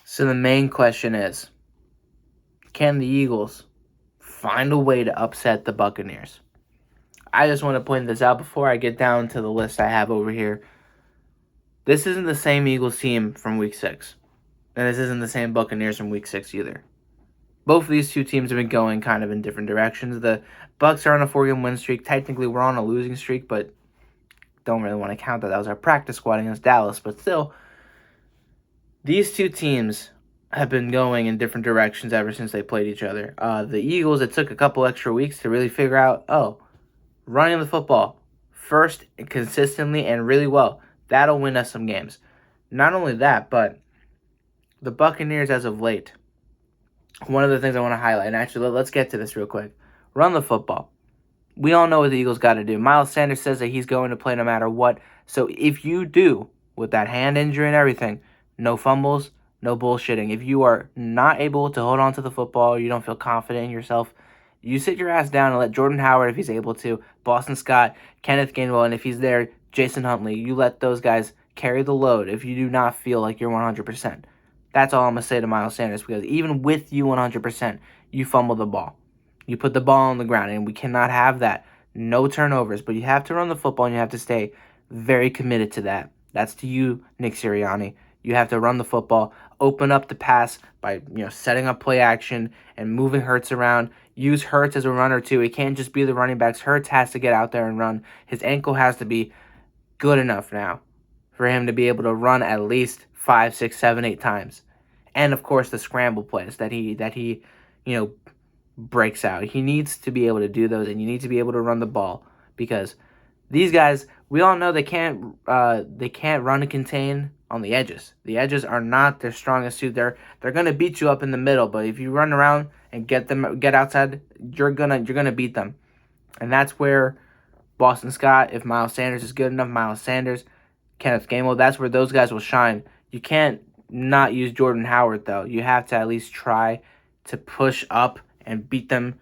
So the main question is, can the Eagles find a way to upset the Buccaneers? I just want to point this out before I get down to the list I have over here. This isn't the same Eagles team from Week 6. And this isn't the same Buccaneers from Week 6 either. Both of these two teams have been going kind of in different directions. The Bucs are on a 4-game win streak. Technically, we're on a losing streak, but don't really want to count that. That was our practice squad against Dallas. But still, these two teams have been going in different directions ever since they played each other. The Eagles, it took a couple extra weeks to really figure out, running the football first and consistently and really well, that'll win us some games. Not only that, but the Buccaneers as of late, one of the things I want to highlight, and actually let's get to this real quick. Run the football. We all know what the Eagles got to do. Miles Sanders says that he's going to play no matter what. So if you do, with that hand injury and everything, no fumbles, no bullshitting. If you are not able to hold on to the football, you don't feel confident in yourself, you sit your ass down and let Jordan Howard, if he's able to, Boston Scott, Kenneth Gainwell, and if he's there, Jason Huntley, you let those guys carry the load if you do not feel like you're 100%. That's all I'm going to say to Miles Sanders, because even with you 100%, you fumble the ball. You put the ball on the ground, and we cannot have that. No turnovers, but you have to run the football, and you have to stay very committed to that. That's to you, Nick Sirianni. You have to run the football, open up the pass by setting up play action and moving Hurts around. Use Hurts as a runner too. It can't just be the running backs. Hurts has to get out there and run. His ankle has to be good enough now for him to be able to run at least 5, 6, 7, 8 times. And of course the scramble plays that he breaks out. He needs to be able to do those, and you need to be able to run the ball, because these guys, we all know they can't run and contain on the edges. The edges are not their strongest suit. They're gonna beat you up in the middle, but if you run around and get outside, you're gonna beat them. And that's where Boston Scott, if Miles Sanders is good enough, Miles Sanders, Kenneth Gainwell, that's where those guys will shine. You can't not use Jordan Howard though. You have to at least try to push up and beat them,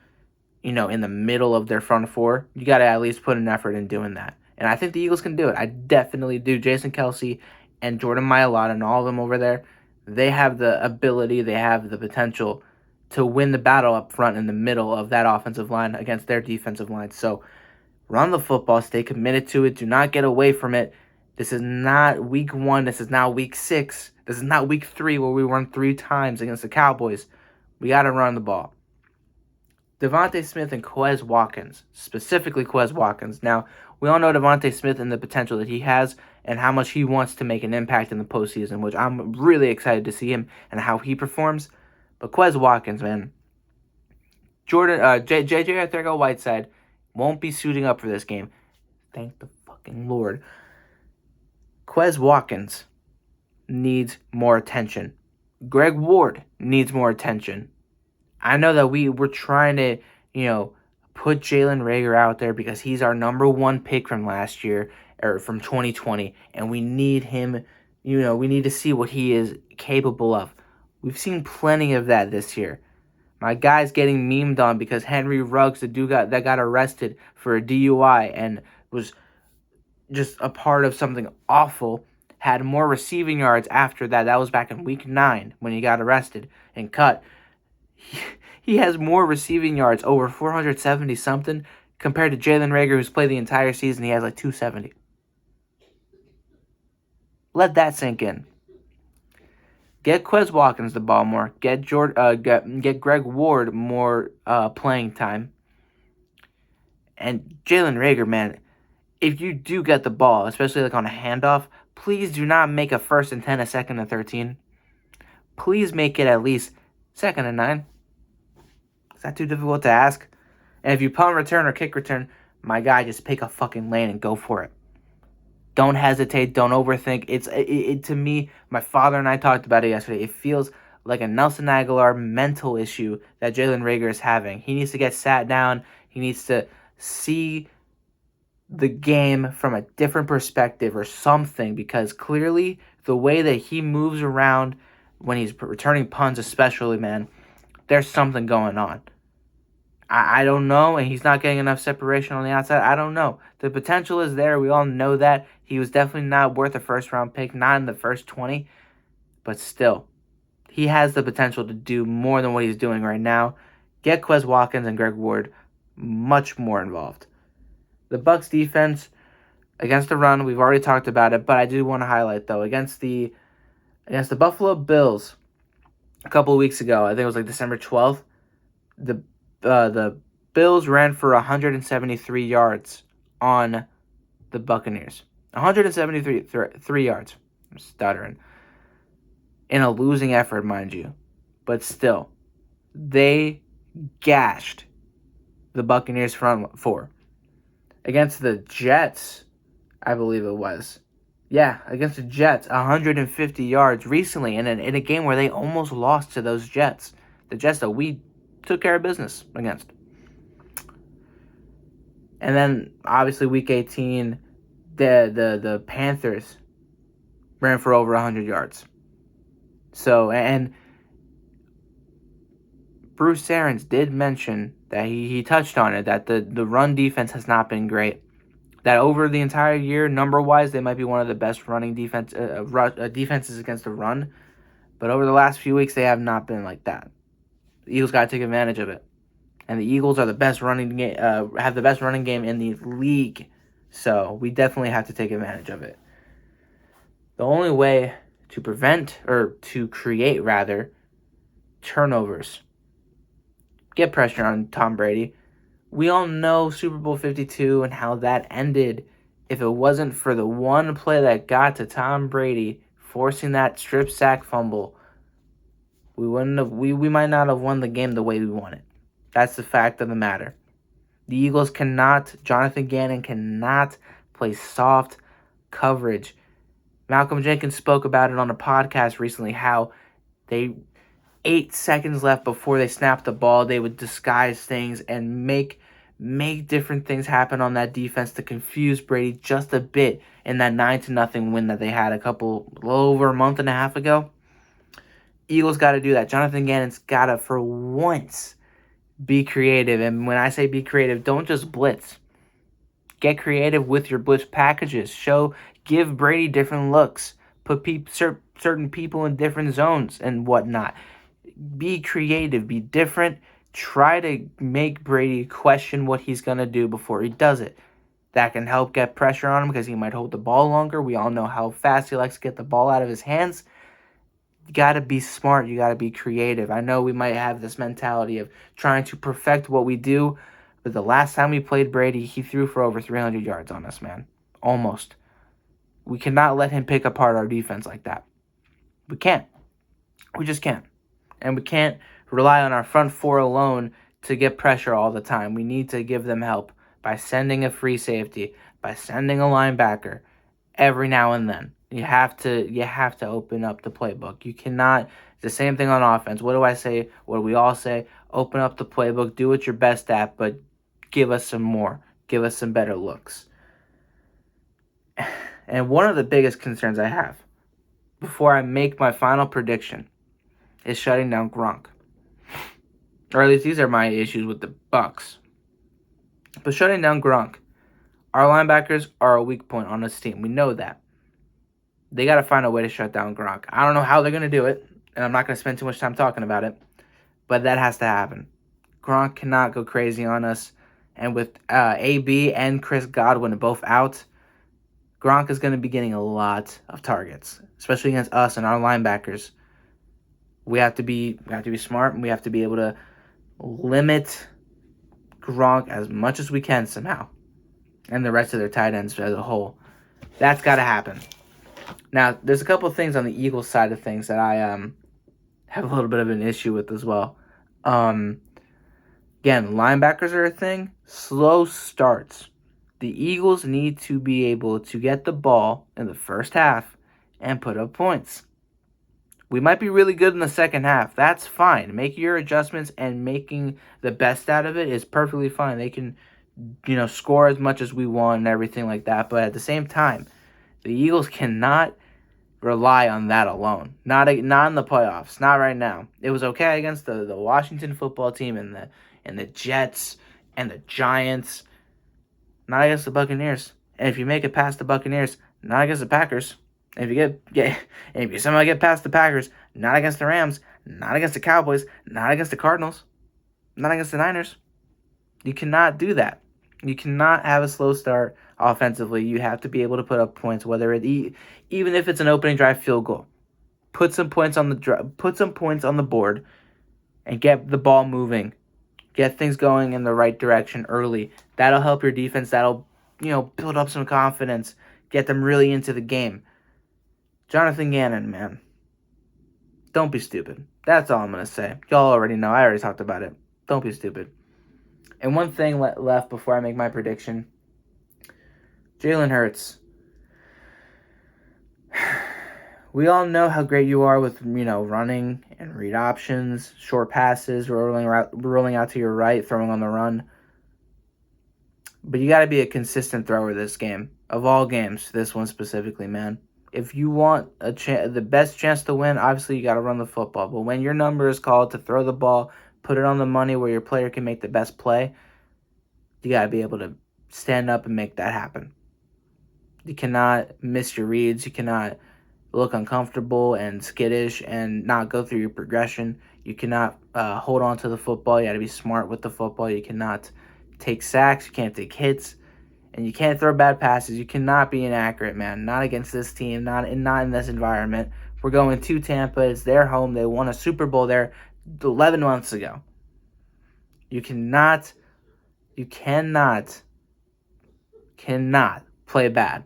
in the middle of their front four. You got to at least put an effort in doing that. And I think the Eagles can do it. I definitely do. Jason Kelce and Jordan Mailata and all of them over there, they have the ability, they have the potential to win the battle up front in the middle of that offensive line against their defensive line. So run the football, stay committed to it. Do not get away from it. This is not week 1. This is now week 6. This is not week 3 where we run 3 times against the Cowboys. We got to run the ball. Devontae Smith and Quez Watkins, specifically Quez Watkins. Now, we all know Devontae Smith and the potential that he has and how much he wants to make an impact in the postseason, which I'm really excited to see him and how he performs. But Quez Watkins, man. JJ Arthur-Whiteside won't be suiting up for this game. Thank the fucking Lord. Quez Watkins needs more attention. Greg Ward needs more attention. I know that we're trying to, put Jalen Reagor out there because he's our number 1 pick from last year, or from 2020, and we need him, we need to see what he is capable of. We've seen plenty of that this year. My guy's getting memed on because Henry Ruggs, the dude that got arrested for a DUI and was just a part of something awful, had more receiving yards after that. That was back in week 9 when he got arrested and cut. He has more receiving yards, over 470 something, compared to Jalen Reagor, who's played the entire season. He has like 270. Let that sink in. Get Quez Watkins the ball more. Get Greg Ward more playing time. And Jalen Reagor, man, if you do get the ball, especially like on a handoff, please do not make a 1st and 10, a 2nd and 13. Please make it at least 2nd and 9. Is that too difficult to ask? And if you punt return or kick return, my guy, just pick a fucking lane and go for it. Don't hesitate. Don't overthink. It to me, my father and I talked about it yesterday. It feels like a Nelson Aguilar mental issue that Jalen Reagor is having. He needs to get sat down. He needs to see the game from a different perspective or something, because clearly the way that he moves around when he's returning punts, especially, man, there's something going on. I don't know, and he's not getting enough separation on the outside. I don't know. The potential is there. We all know that. He was definitely not worth a 1st-round pick, not in the first 20, but still, he has the potential to do more than what he's doing right now. Get Quez Watkins and Greg Ward much more involved. The Bucs defense against the run, we've already talked about it, but I do want to highlight though against the Buffalo Bills a couple of weeks ago, I think it was like December 12th, the Bills ran for 173 yards on the Buccaneers. 173 yards. I'm stuttering. In a losing effort, mind you. But still, they gashed the Buccaneers front four. Against the Jets, I believe it was. Yeah, against the Jets, 150 yards recently in a game where they almost lost to those Jets. The Jets that we took care of business against. And then, obviously, Week 18, the Panthers ran for over 100 yards. So, and Bruce Arians did mention that he touched on it, that the run defense has not been great. That over the entire year, number-wise, they might be one of the best running defenses against the run. But over the last few weeks, they have not been like that. The Eagles got to take advantage of it. And the Eagles are the best have the best running game in the league. So we definitely have to take advantage of it. The only way to prevent, or to create rather, turnovers, get pressure on Tom Brady. We all know Super Bowl 52 and how that ended. If it wasn't for the one play that got to Tom Brady, forcing that strip sack fumble, we might not have won the game the way we wanted. That's the fact of the matter. The Eagles Jonathan Gannon cannot play soft coverage. Malcolm Jenkins spoke about it on a podcast recently, how 8 seconds left before they snapped the ball, they would disguise things and make different things happen on that defense to confuse Brady just a bit in that 9-0 win that they had a little over a month and a half ago. Eagles got to do that. Jonathan Gannon's got to, for once, be creative. And when I say be creative, don't just blitz. Get creative with your blitz packages. Give Brady different looks. Put certain people in different zones and whatnot. Be creative. Be different. Try to make Brady question what he's going to do before he does it. That can help get pressure on him because he might hold the ball longer. We all know how fast he likes to get the ball out of his hands. You got to be smart. You got to be creative. I know we might have this mentality of trying to perfect what we do, but the last time we played Brady, he threw for over 300 yards on us, man. Almost. We cannot let him pick apart our defense like that. We can't. We just can't. And we can't rely on our front four alone to get pressure all the time. We need to give them help by sending a free safety, by sending a linebacker every now and then. You have to open up the playbook. You cannot. It's the same thing on offense. What do I say? What do we all say? Open up the playbook. Do what you're best at, but give us some more. Give us some better looks. And one of the biggest concerns I have before I make my final prediction is shutting down Gronk. Or at least these are my issues with the Bucs. But shutting down Gronk. Our linebackers are a weak point on this team. We know that. They got to find a way to shut down Gronk. I don't know how they're going to do it, and I'm not going to spend too much time talking about it, but that has to happen. Gronk cannot go crazy on us, and with AB and Chris Godwin both out, Gronk is going to be getting a lot of targets, especially against us and our linebackers. We have to be smart, and we have to be able to limit Gronk as much as we can somehow, and the rest of their tight ends as a whole. That's got to happen. Now, there's a couple of things on the Eagles side of things that I have a little bit of an issue with as well. Again, linebackers are a thing. Slow starts. The Eagles need to be able to get the ball in the first half and put up points. We might be really good in the second half. That's fine. Make your adjustments, and making the best out of it is perfectly fine. They can, score as much as we want and everything like that. But at the same time, the Eagles cannot rely on that alone. Not in the playoffs. Not right now. It was okay against the Washington football team and the Jets and the Giants. Not against the Buccaneers. And if you make it past the Buccaneers, not against the Packers. And if you somehow get past the Packers, not against the Rams, Not against the Cowboys. Not against the Cardinals. Not against the Niners. You cannot do that. You cannot have a slow start offensively. You have to be able to put up points, even if it's an opening drive field goal. Put some points on the board and get the ball moving. Get things going in the right direction early. That'll help your defense. That'll, build up some confidence. Get them really into the game. Jonathan Gannon, man. Don't be stupid. That's all I'm going to say. Y'all already know. I already talked about it. Don't be stupid. And one thing left before I make my prediction. Jalen Hurts. We all know how great you are with, running and read options, short passes, rolling out to your right, throwing on the run. But you got to be a consistent thrower this game. Of all games, this one specifically, man. If you want the best chance to win, obviously you got to run the football. But when your number is called to throw the ball, put it on the money where your player can make the best play, you got to be able to stand up and make that happen. You cannot miss your reads. You cannot look uncomfortable and skittish and not go through your progression. You cannot hold on to the football. You got to be smart with the football. You cannot take sacks. You can't take hits. And you can't throw bad passes. You cannot be inaccurate, man. Not against this team. Not in this environment. We're going to Tampa. It's their home. They won a Super Bowl there 11 months ago. You cannot play bad.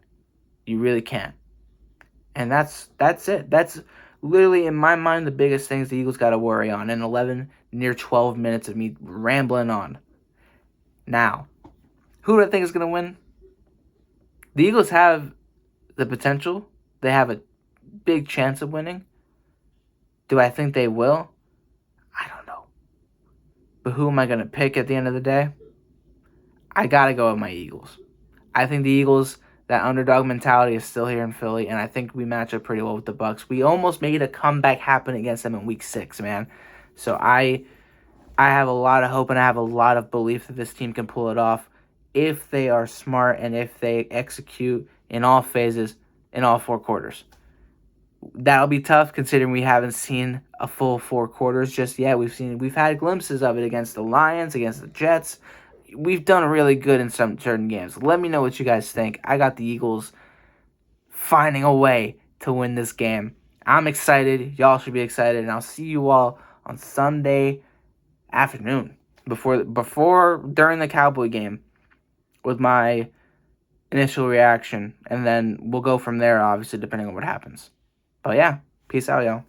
You really can't. And that's it. That's literally, in my mind, the biggest things the Eagles got to worry on in 11, near 12 minutes of me rambling on. Now, who do I think is going to win? The Eagles have the potential. They have a big chance of winning. Do I think they will? I don't know. But who am I going to pick at the end of the day? I got to go with my Eagles. I think the Eagles, that underdog mentality is still here in Philly, and I think we match up pretty well with the Bucs. We almost made a comeback happen against them in Week 6, man. So I have a lot of hope and I have a lot of belief that this team can pull it off if they are smart and if they execute in all phases, in all 4 quarters. That'll be tough considering we haven't seen a full 4 quarters just yet. We've had glimpses of it against the Lions, against the Jets. We've done really good in some certain games. Let me know what you guys think. I got the Eagles finding a way to win this game. I'm excited. Y'all should be excited. And I'll see you all on Sunday afternoon during the Cowboy game with my initial reaction. And then we'll go from there, obviously, depending on what happens. But yeah, peace out, y'all.